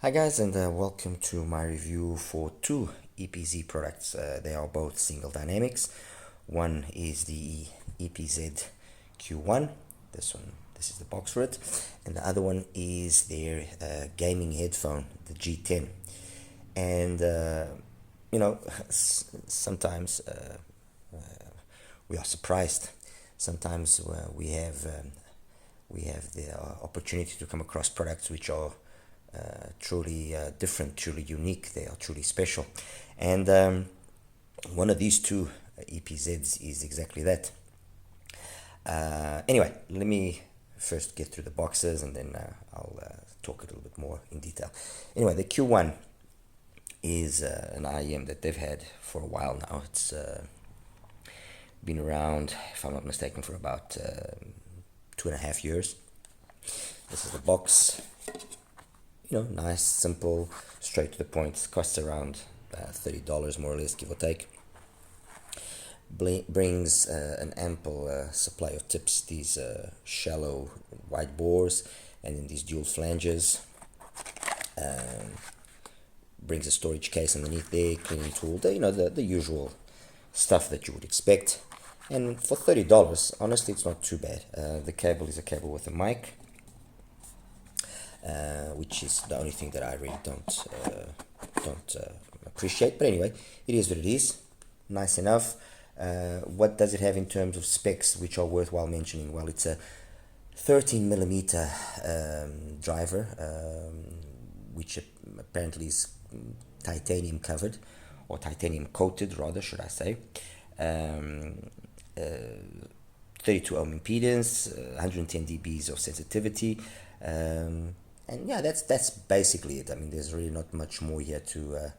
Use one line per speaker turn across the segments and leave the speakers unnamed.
Hi guys, and welcome to my review for two Epz products. They are both single dynamics. One is the Epz Q1. This is the box for it, and the other one is their gaming headphone, the G10. And sometimes we are surprised. Sometimes we have the opportunity to come across products which are truly different, truly unique. They are truly special, and one of these two EPZs is exactly that. Anyway, let me first get through the boxes, and then I'll talk a little bit more in detail. Anyway, the Q1 is an IEM that they've had for a while now. It's been around, if I'm not mistaken, for about 2.5 years. This is the box. Nice, simple, straight to the point. Costs around $30 more or less, give or take. Brings an ample supply of tips, these shallow wide bores, and then these dual flanges. Brings a storage case underneath there, cleaning tool, the usual stuff that you would expect. And for $30, honestly, it's not too bad. The cable is a cable with a mic. Which is the only thing that I really don't appreciate. But anyway, it is what it is. Nice enough. What does it have in terms of specs, which are worthwhile mentioning? Well, it's a 13mm driver, which apparently is titanium covered, or titanium coated, rather, should I say. 32 ohm impedance, 110 dBs of sensitivity. And yeah, that's basically it. I mean, there's really not much more here to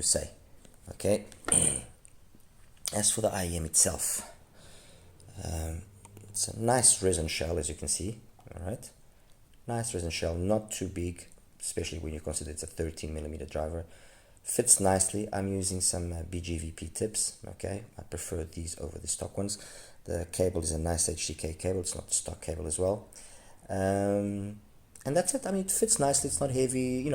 say. Okay. As for the IEM itself, it's a nice resin shell, as you can see. All right, nice resin shell, not too big, especially when you consider it's a 13mm driver. Fits nicely. I'm using some BGVP tips. Okay, I prefer these over the stock ones. The cable is a nice HDK cable. It's not the stock cable as well. And that's it. I mean, it fits nicely. It's not heavy.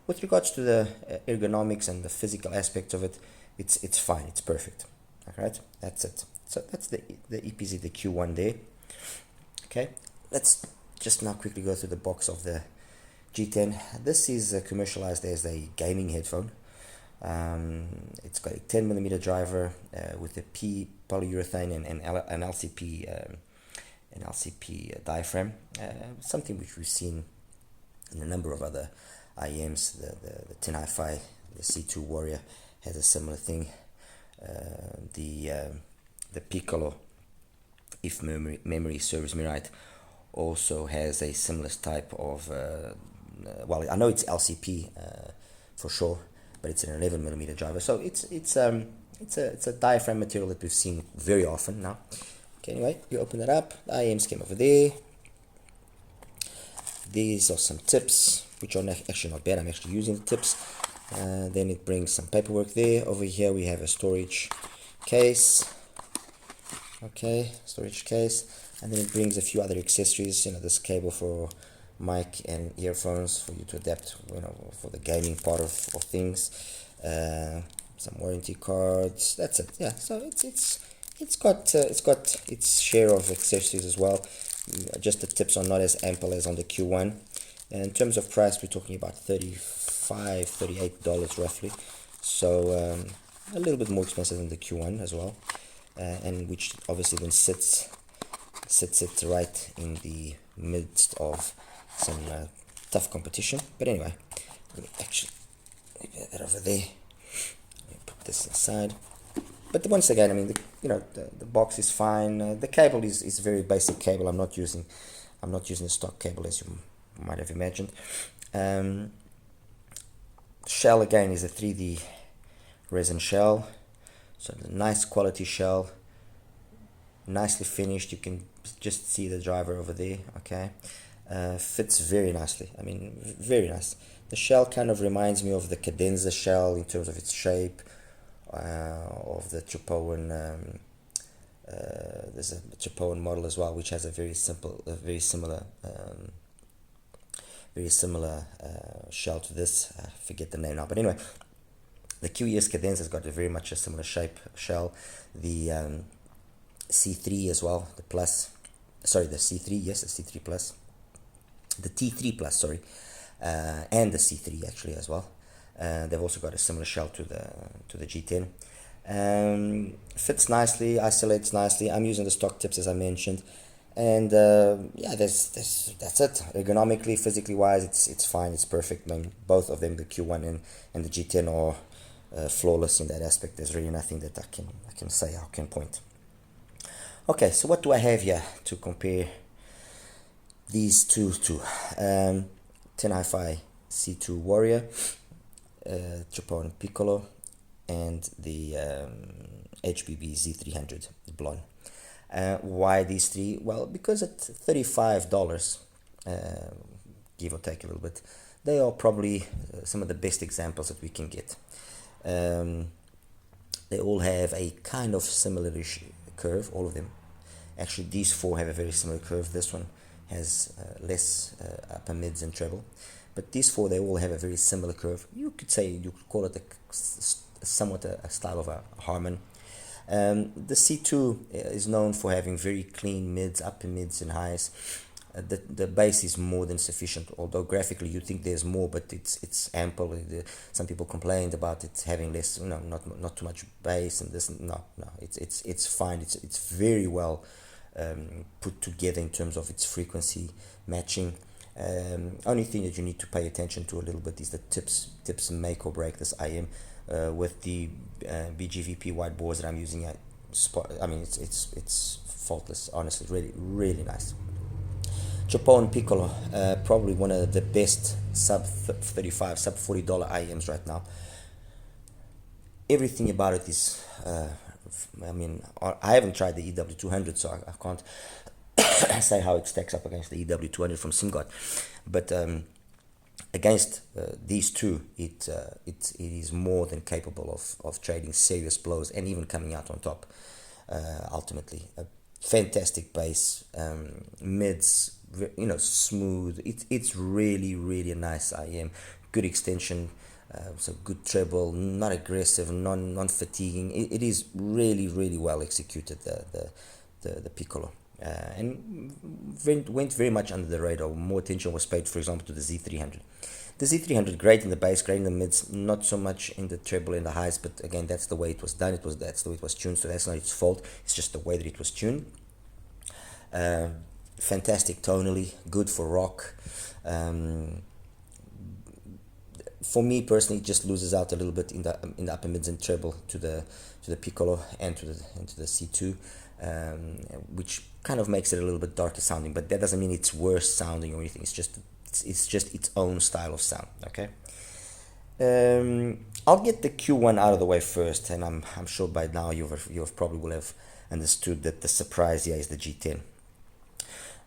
With regards to the ergonomics and the physical aspect of it, it's fine. It's perfect. All right, that's it. So that's the Epz, the Q1 there. Okay, let's just now quickly go through the box of the G10. This is commercialized as a gaming headphone. It's got a 10mm driver with a P polyurethane and an LCP. An LCP diaphragm, something which we've seen in a number of other IEMs. The 10 Hi-Fi, the C2 Warrior has a similar thing. The Piccolo, if memory serves me right, also has a similar type of. Well, I know it's LCP for sure, but it's an 11mm driver. So it's a diaphragm material that we've seen very often now. Okay, anyway, you open it up. The IEMs came over there. These are some tips, which are actually not bad. I'm actually using the tips. Then it brings some paperwork there. Over here we have a storage case. Okay, storage case. And then it brings a few other accessories. This cable for mic and earphones for you to adapt, for the gaming part of things. Some warranty cards. That's it. Yeah, so it's got its share of accessories as well. Just the tips are not as ample as on the Q1. And in terms of price, we're talking about $38 roughly. So a little bit more expensive than the Q1 as well, and which obviously then sits it right in the midst of some tough competition. But anyway, let me actually leave that over there. Let me put this aside. But once again, I mean, the box is fine. The cable is very basic cable. I'm not using the stock cable, as you might have imagined. Shell again is a 3D resin shell, so the nice quality shell, nicely finished. You can just see the driver over there. Okay, fits very nicely. I mean, very nice. The shell kind of reminds me of the cadenza shell in terms of its shape. Of the Treble, there's a Treble model as well, which has a very similar very similar shell to this. I forget the name now, but anyway, the QES cadence has got a very much a similar shape shell. The C3 as well, the plus, sorry, the C3, yes, the C3 plus, the T3 plus, sorry, and the C3 actually as well. They've also got a similar shell to the G10. Fits nicely, isolates nicely. I'm using the stock tips as I mentioned, and yeah, that's it. Ergonomically, physically wise, it's fine. It's perfect. I mean, both of them, the Q1 and the G10, are flawless in that aspect. There's really nothing that I can say, I can point. Okay, so what do I have here to compare these two to? 10 Hi-Fi C2 Warrior, Treble and Piccolo, and the HBB Z300 Blonde. Why these three? Well, because at $35, give or take a little bit, they are probably some of the best examples that we can get. They all have a kind of similar-ish curve, all of them. Actually, these four have a very similar curve. This one has less upper mids and treble, but these four, they all have a very similar curve. You could call it somewhat a style of a Harman. The C2 is known for having very clean mids, upper mids and highs. The bass is more than sufficient, although graphically you think there's more, but it's ample. Some people complained about it having less, not too much bass and this. No, it's fine. It's very well put together in terms of its frequency matching. Only thing that you need to pay attention to a little bit is the tips make or break this IEM. With the BGVP white bores that I'm using, I mean it's faultless. Honestly, really nice. Treble and Piccolo, probably one of the best sub $35, sub $40 IEMs right now. Everything about it is, I mean, I haven't tried the EW200, so I can't say how it stacks up against the EW200 from SimGod, but against these two, it is more than capable of trading serious blows and even coming out on top. Ultimately, a fantastic bass, mids, smooth. It's really a nice IEM. Good extension, so good treble, not aggressive, non-fatiguing. It is really well executed, the Piccolo. And went very much under the radar. More attention was paid, for example, to the Z300. The Z300, great in the bass, great in the mids, not so much in the treble and the highs, but again, that's the way it was done. That's the way it was tuned, so that's not its fault. It's just the way that it was tuned. Fantastic tonally, good for rock. For me personally, it just loses out a little bit in the upper mids and treble to the Piccolo and to the C2. Which kind of makes it a little bit darker sounding, but that doesn't mean it's worse sounding or anything. It's just its own style of sound. Okay. I'll get the Q1 out of the way first, and I'm sure by now you've probably will have understood that the surprise here is the G10.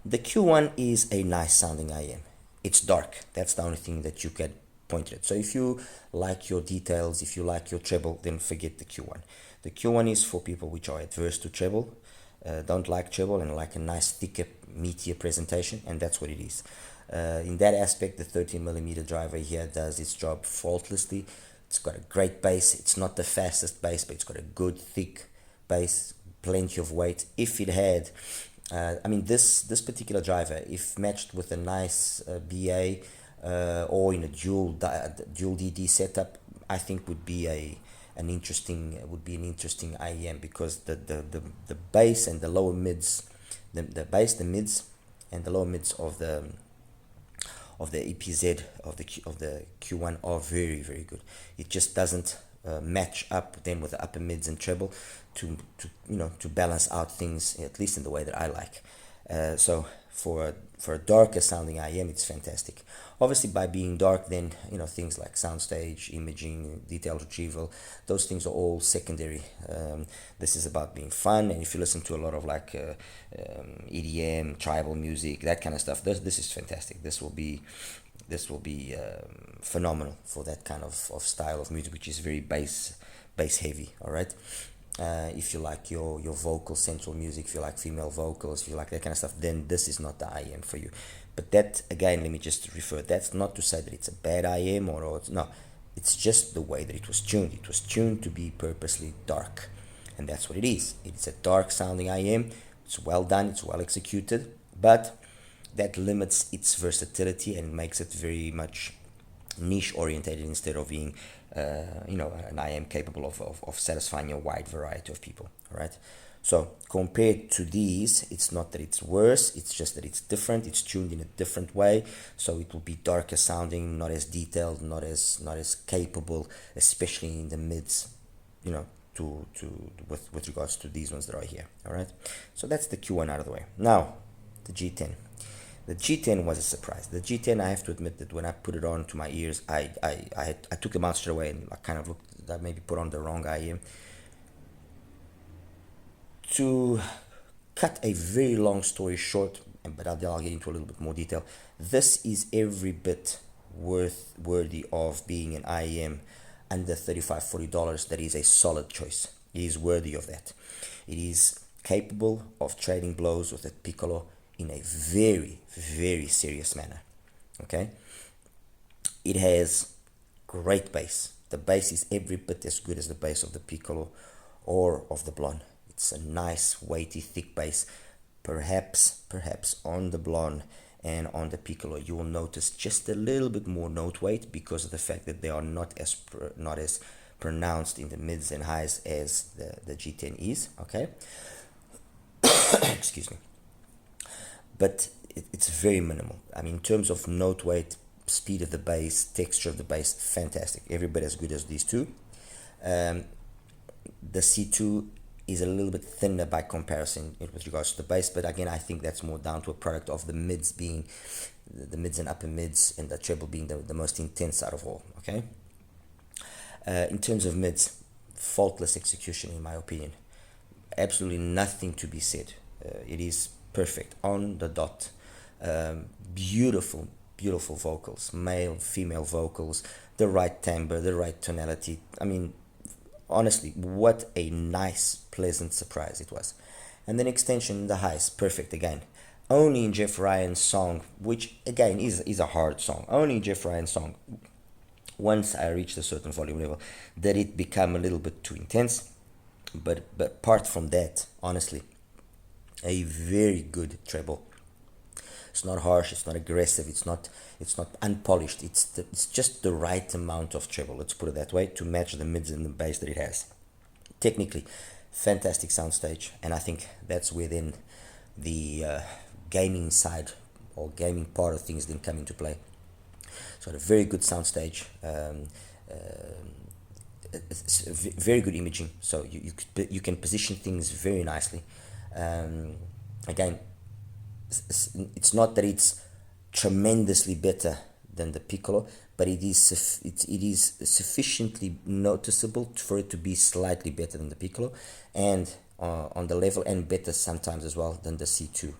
The Q1 is a nice sounding IEM. It's dark. That's the only thing that you can point at. So if you like your details, if you like your treble, then forget the Q1. The Q1 is for people which are adverse to treble, don't like treble and like a nice thicker, meatier presentation, and that's what it is. In that aspect, the 13mm driver here does its job faultlessly. It's got a great bass. It's not the fastest bass, but it's got a good, thick bass, plenty of weight. If it had, I mean, this particular driver, if matched with a nice BA or in a dual DD setup, I think would be an interesting IEM, because the bass and the lower mids, the bass, the mids, and the lower mids of the EPZ of the Q1 are very good. It just doesn't match up then with the upper mids and treble to balance out things, at least in the way that I like. So for a darker sounding IEM, it's fantastic. Obviously, by being dark, then things like soundstage, imaging, detail retrieval, those things are all secondary. This is about being fun, and if you listen to a lot of like EDM, tribal music, that kind of stuff, this is fantastic. This will be phenomenal for that kind of style of music, which is very bass heavy. All right. If you like your vocal central music, if you like female vocals, if you like that kind of stuff, then this is not the IEM for you. But that, again, let me just refer, that's not to say that it's a bad IEM or it's, no, it's just the way that it was tuned. It was tuned to be purposely dark, and that's what it is. It's a dark sounding IEM. It's well done, it's well executed, but that limits its versatility and makes it very much niche orientated instead of being an IEM capable of satisfying a wide variety of people. All right, so compared to these, it's not that it's worse, it's just that it's different, it's tuned in a different way, so it will be darker sounding, not as detailed, not as capable, especially in the mids, with regards to these ones that are here. All right, so that's the Q1 out of the way. Now the G10. The G10 was a surprise. The G10, I have to admit that when I put it on to my ears, I took them out straight away, and I kind of looked, I maybe put on the wrong IEM. To cut a very long story short, but I'll get into a little bit more detail, this is every bit worthy of being an IEM under $35-40. That is a solid choice. It is worthy of that. It is capable of trading blows with a piccolo in a very, very serious manner. Okay, it has great bass. The bass is every bit as good as the bass of the piccolo or of the blonde. It's a nice, weighty, thick bass. Perhaps on the blonde and on the piccolo, you will notice just a little bit more note weight because of the fact that they are not as pronounced in the mids and highs as the G10 is. Okay, excuse me. But it's very minimal. I mean, in terms of note weight, speed of the bass, texture of the bass, fantastic. Every bit as good as these two. The C2 is a little bit thinner by comparison with regards to the bass, but again, I think that's more down to a product of the mids being the mids and upper mids, and the treble being the most intense out of all. Okay. In terms of mids, faultless execution in my opinion. Absolutely nothing to be said. It is perfect on the dot. Beautiful vocals, male, female vocals, the right timbre, the right tonality. I mean, honestly, what a nice, pleasant surprise it was. And then extension in the highs, perfect again. Only in Jeff Ryan's song, which again is a hard song, only in Jeff Ryan's song, once I reached a certain volume level, did it become a little bit too intense. But apart from that, honestly, a very good treble. It's not harsh, it's not aggressive, it's not unpolished. It's just the right amount of treble, let's put it that way, to match the mids and the bass that it has. Technically, fantastic soundstage, and I think that's where then the gaming side or gaming part of things then come into play. So a very good soundstage. It's very good imaging, so you can position things very nicely. Again, it's not that it's tremendously better than the piccolo, but it is sufficiently noticeable for it to be slightly better than the piccolo, and on the level, and better sometimes as well than the C2,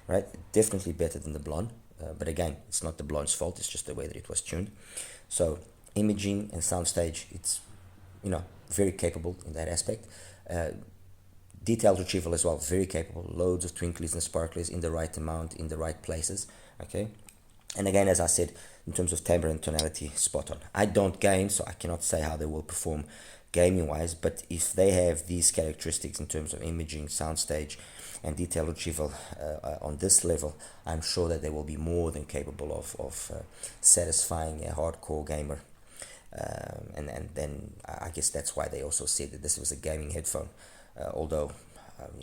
right? Definitely better than the blonde, but again, it's not the blonde's fault, it's just the way that it was tuned. So imaging and soundstage, it's very capable in that aspect. Detailed retrieval as well, very capable. Loads of twinkles and sparklers in the right amount, in the right places. Okay, and again, as I said, in terms of timbre and tonality, spot on. I don't game, so I cannot say how they will perform gaming wise, but if they have these characteristics in terms of imaging, soundstage, and detailed retrieval on this level, I'm sure that they will be more than capable of satisfying a hardcore gamer. And then I guess that's why they also said that this was a gaming headphone. Although,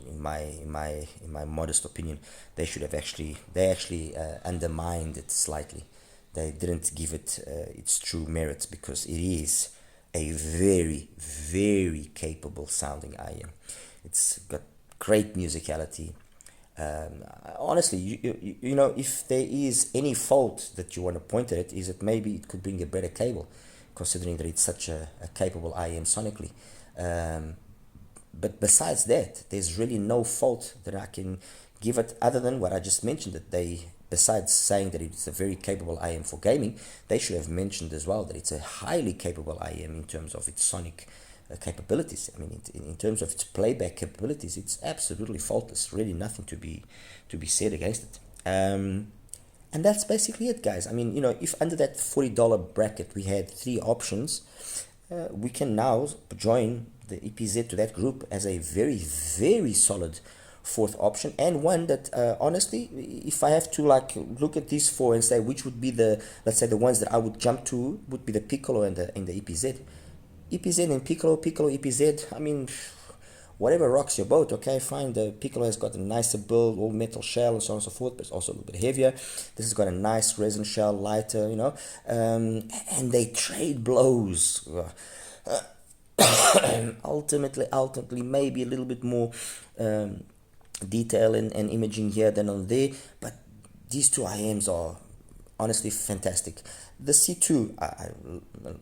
in my modest opinion, they actually undermined it slightly. They didn't give it its true merits, because it is a very, very capable sounding IEM. It's got great musicality. Honestly, you know, if there is any fault that you want to point at it, is that maybe it could bring a better cable, considering that it's such a capable IEM sonically. But besides that, there's really no fault that I can give it, other than what I just mentioned, that they, besides saying that it's a very capable IEM for gaming, they should have mentioned as well that it's a highly capable IEM in terms of its sonic capabilities. I mean, in terms of its playback capabilities, it's absolutely faultless. Really, nothing to be said against it. And that's basically it, guys. I mean, if under that $40 bracket we had three options, we can now join the EPZ to that group as a very, very solid fourth option, and one that honestly, if I have to look at these four and say which would be let's say the ones that I would jump to, would be the Piccolo and the EPZ and Piccolo EPZ. I mean, whatever rocks your boat. Okay, fine. The Piccolo has got a nicer build, all metal shell and so on and so forth, but it's also a little bit heavier. This has got a nice resin shell, lighter, and they trade blows. ultimately maybe a little bit more detail and imaging here than on there, but these two IEMs are honestly fantastic. The C2, I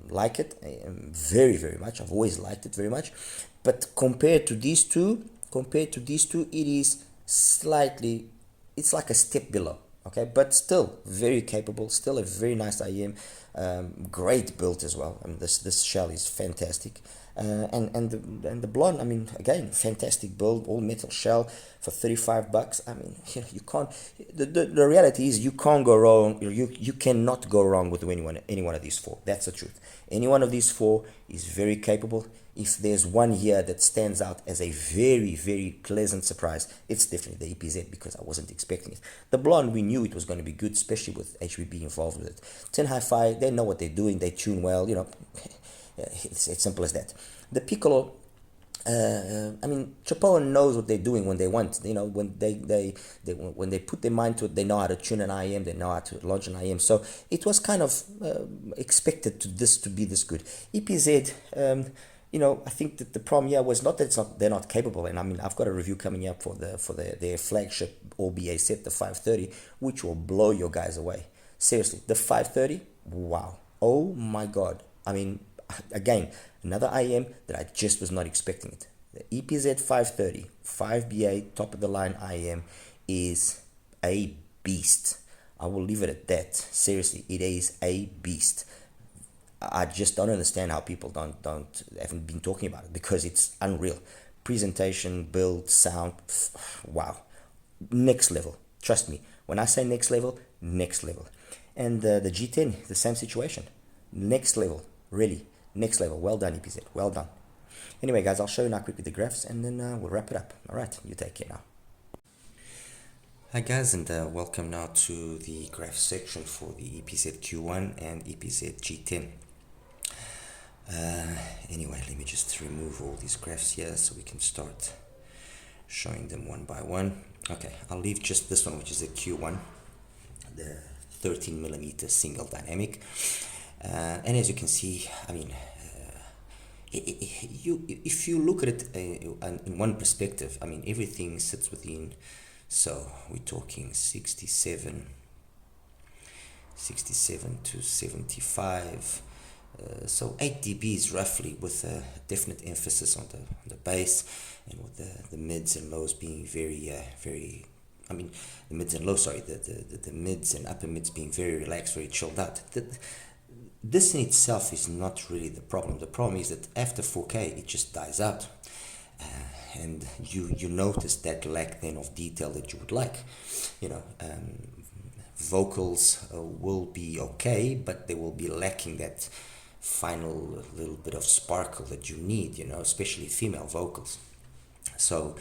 like it very, very much. I've always liked it very much, but compared to these two, it is slightly, it's like a step below. Okay, but still very capable, still a very nice IEM, great build as well. I mean, this shell is fantastic, and the blonde. I mean, again, fantastic build, all metal shell for $35. I mean, you can't. The reality is you can't go wrong. You cannot go wrong with any one of these four. That's the truth. Any one of these four is very capable. If there's one here that stands out as a very, very pleasant surprise, it's definitely the EPZ, because I wasn't expecting it. The blonde, we knew it was going to be good, especially with HBB involved with it. 10 Hi-Fi, they know what they're doing, they tune well, it's simple as that. The Piccolo, I mean, Chappelle knows what they're doing when they want. When when they put their mind to it, they know how to tune an IEM, they know how to launch an IEM. So it was kind of expected to be this good. EPZ, I think that the problem here was not that they're not capable, and I mean, I've got a review coming up for their flagship all-BA set, the 530, which will blow your guys away. Seriously, the 530, wow, oh my god. I mean, again, another IEM that I just was not expecting it. The EPZ 530, 5BA, top of the line IEM is a beast. I will leave it at that. Seriously, it is a beast. I just don't understand how people haven't been talking about it, because it's unreal. Presentation, build, sound, wow, next level. Trust me, when I say next level, next level. And the G10, the same situation, next level, really, next level. Well done, EPZ, well done. Anyway, guys, I'll show you now quickly the graphs, and then we'll wrap it up. All right, you take care now. Hi guys, and welcome now to the graph section for the Epz Q1 and Epz G10. Anyway, let me just remove all these graphs here so we can start showing them one by one. Okay, I'll leave just this one, which is a Q1, the 13mm single dynamic. And as you can see, I mean, if you look at it in one perspective, I mean, everything sits within, so we're talking 67 to 75, so 8 dBs roughly, with a definite emphasis on the bass, and with the mids and lows being very I mean, the mids and lows, sorry, the mids and upper mids being very relaxed, very chilled out. This in itself is not really the problem. The problem is that after 4K, it just dies out. And you notice that lack then of detail that you would like. Vocals will be okay, but they will be lacking that final little bit of sparkle that you need, especially female vocals. So,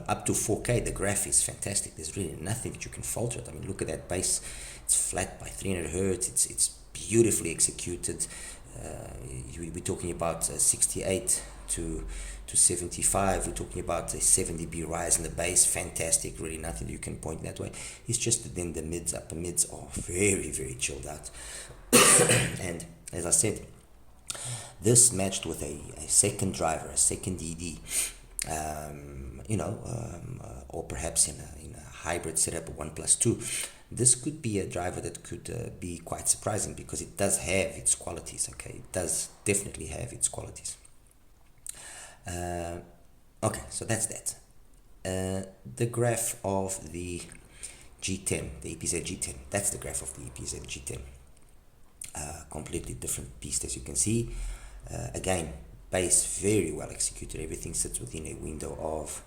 up to 4K, the graph is fantastic. There's really nothing that you can falter it. I mean, look at that bass. It's flat by 300 hertz. It's beautifully executed. We're talking about 68 to 75. We're talking about a 7 dB rise in the bass. Fantastic. Really nothing you can point that way. It's just that then the mids, upper mids are very, very chilled out. And as I said, this matched with a second driver, a second DD, or perhaps in a hybrid setup, 1+2. This could be a driver that could be quite surprising, because it does have its qualities. Okay, it does definitely have its qualities. Okay, so that's that. The graph of the G10, the Epz G10. That's the graph of the Epz G10. Completely different beast, as you can see. Again, bass very well executed. Everything sits within a window of,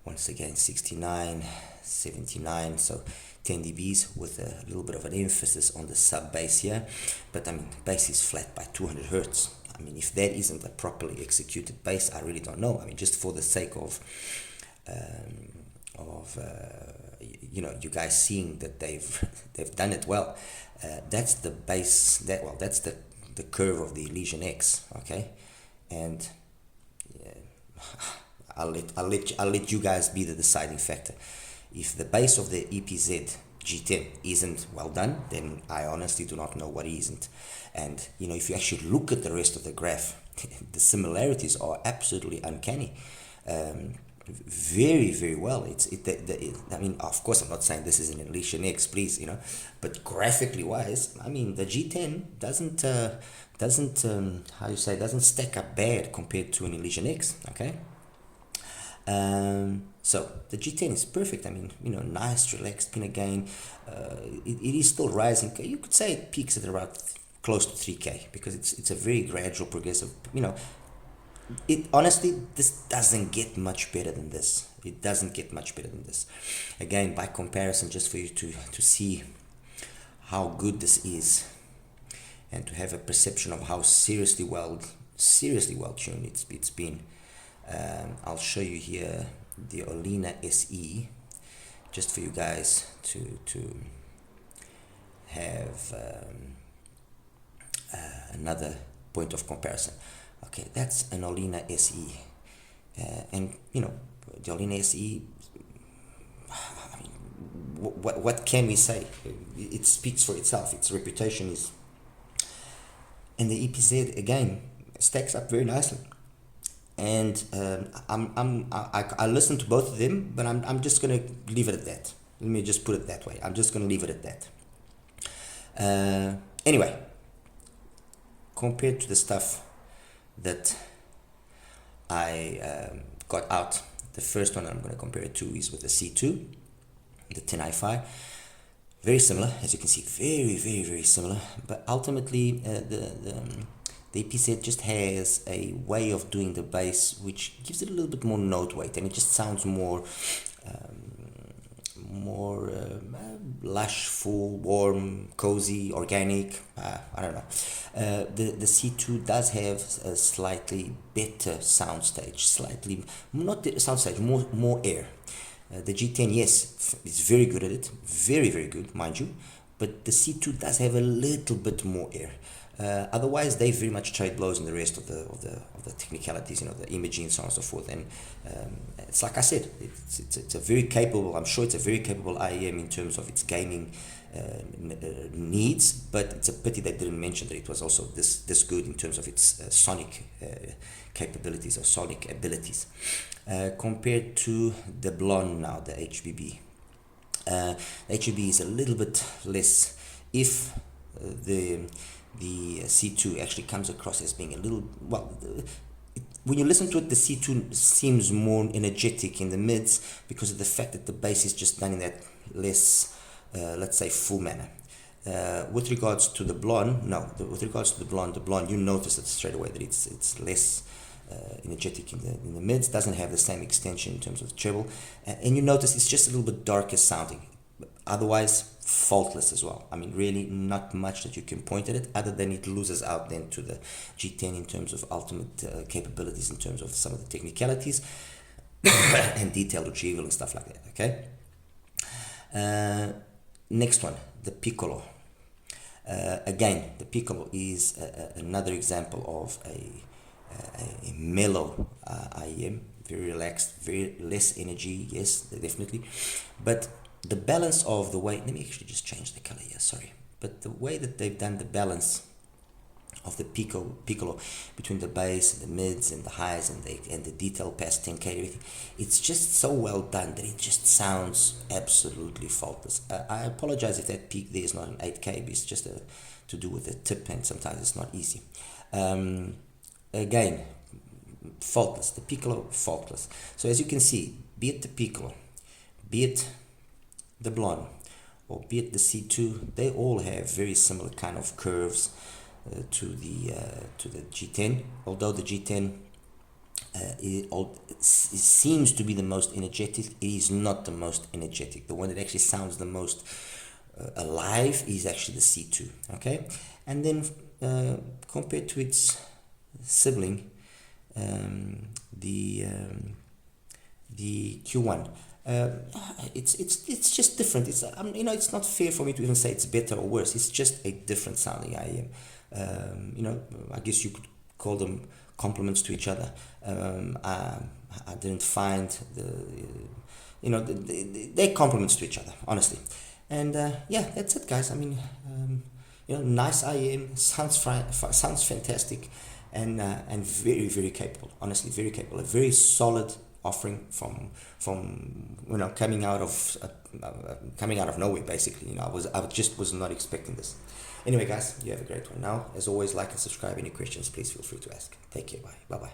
once again, 69, 79, so 10 dBs with a little bit of an emphasis on the sub bass here. But I mean, bass is flat by 200 hertz. I mean, if that isn't a properly executed bass, I really don't know. I mean, just for the sake of you know, you guys seeing that they've done it well. That's the bass. That's the curve of the Elysian X. Okay, and yeah, I'll let you guys be the deciding factor. If the bass of the Epz G10 isn't well done, then I honestly do not know what isn't. And you know, if you actually look at the rest of the graph, the similarities are absolutely uncanny. Very, very well. I mean, of course, I'm not saying this is an Elysian X, please, you know, but graphically wise, I mean, the G10 doesn't doesn't stack up bad compared to an Elysian X. Okay. So the G10 is perfect. I mean, you know, nice, relaxed pin again. It is still rising. You could say it peaks at around close to 3K because it's a very gradual, progressive. You know, it honestly, this doesn't get much better than this. It doesn't get much better than this. Again, by comparison, just for you to see how good this is, and to have a perception of how seriously well tuned it's been. I'll show you here the Olina SE, just for you guys to have another point of comparison. Okay, that's an Olina SE, and you know, the Olina SE, I mean, what can we say? It speaks for itself. Its reputation is, and the Epz again stacks up very nicely. And I listened to both of them, but I'm just gonna leave it at that. Let me just put it that way. I'm just gonna leave it at that. Anyway, compared to the stuff that I got out, the first one I'm going to compare it to is with the C2, the 10i5. Very similar, as you can see, very similar. But ultimately, the Epz just has a way of doing the bass which gives it a little bit more note weight, and it just sounds more lush, full, warm, cozy, organic. I don't know. The C2 does have a slightly better soundstage, slightly not the soundstage, more air. The G10, yes, is very good at it, very good, mind you, but the C2 does have a little bit more air. Otherwise, they very much trade blows in the rest of the technicalities, you know, the imaging and so on and so forth. And it's like I said, it's a very capable. I'm sure it's a very capable IEM in terms of its gaming needs. But it's a pity they didn't mention that it was also this good in terms of its sonic capabilities or sonic abilities, compared to the Blonde now, the HBB. The HBB is a little bit less. If the C2 actually comes across as being a little, well, when you listen to it, the C2 seems more energetic in the mids because of the fact that the bass is just done in that less, let's say, full manner. With regards to the Blonde, with regards to the Blonde, you notice it straight away that it's less energetic in the mids, doesn't have the same extension in terms of the treble, and you notice it's just a little bit darker sounding. Otherwise, faultless as well. I mean, really not much that you can point at it, other than it loses out then to the G10 in terms of ultimate capabilities, in terms of some of the technicalities and detail retrieval and stuff like that. Okay. Next one, the Piccolo. Again, the Piccolo is another example of a mellow IEM, very relaxed, very less energy. Yes, definitely, but the balance of the way, let me actually just change the color here, sorry. But the way that they've done the balance of the piccolo between the bass and the mids and the highs and the detail past 10K, everything, it's just so well done that it just sounds absolutely faultless. I apologize if that peak there is not an 8K, but it's just to do with the tip, and sometimes it's not easy. Again, faultless, the piccolo, faultless. So as you can see, be it the piccolo, be it the Blonde, or be it the C2, they all have very similar kind of curves, to the G10. Although the G10 it seems to be the most energetic, it is not the most energetic. The one that actually sounds the most alive is actually the C2. Okay, and then compared to its sibling, the Q1. It's just different. It's it's not fair for me to even say it's better or worse. It's just a different sounding IEM. I guess you could call them complements to each other. I didn't find they're complements to each other, honestly. And yeah, that's it, guys. I mean, nice IEM, sounds fantastic, and very, very capable. Honestly, very capable. A very solid offering from coming out of nowhere, basically. I just was not expecting this. Anyway, guys, you have a great one. Now, as always, like and subscribe. Any questions, please feel free to ask. Take care. Bye bye.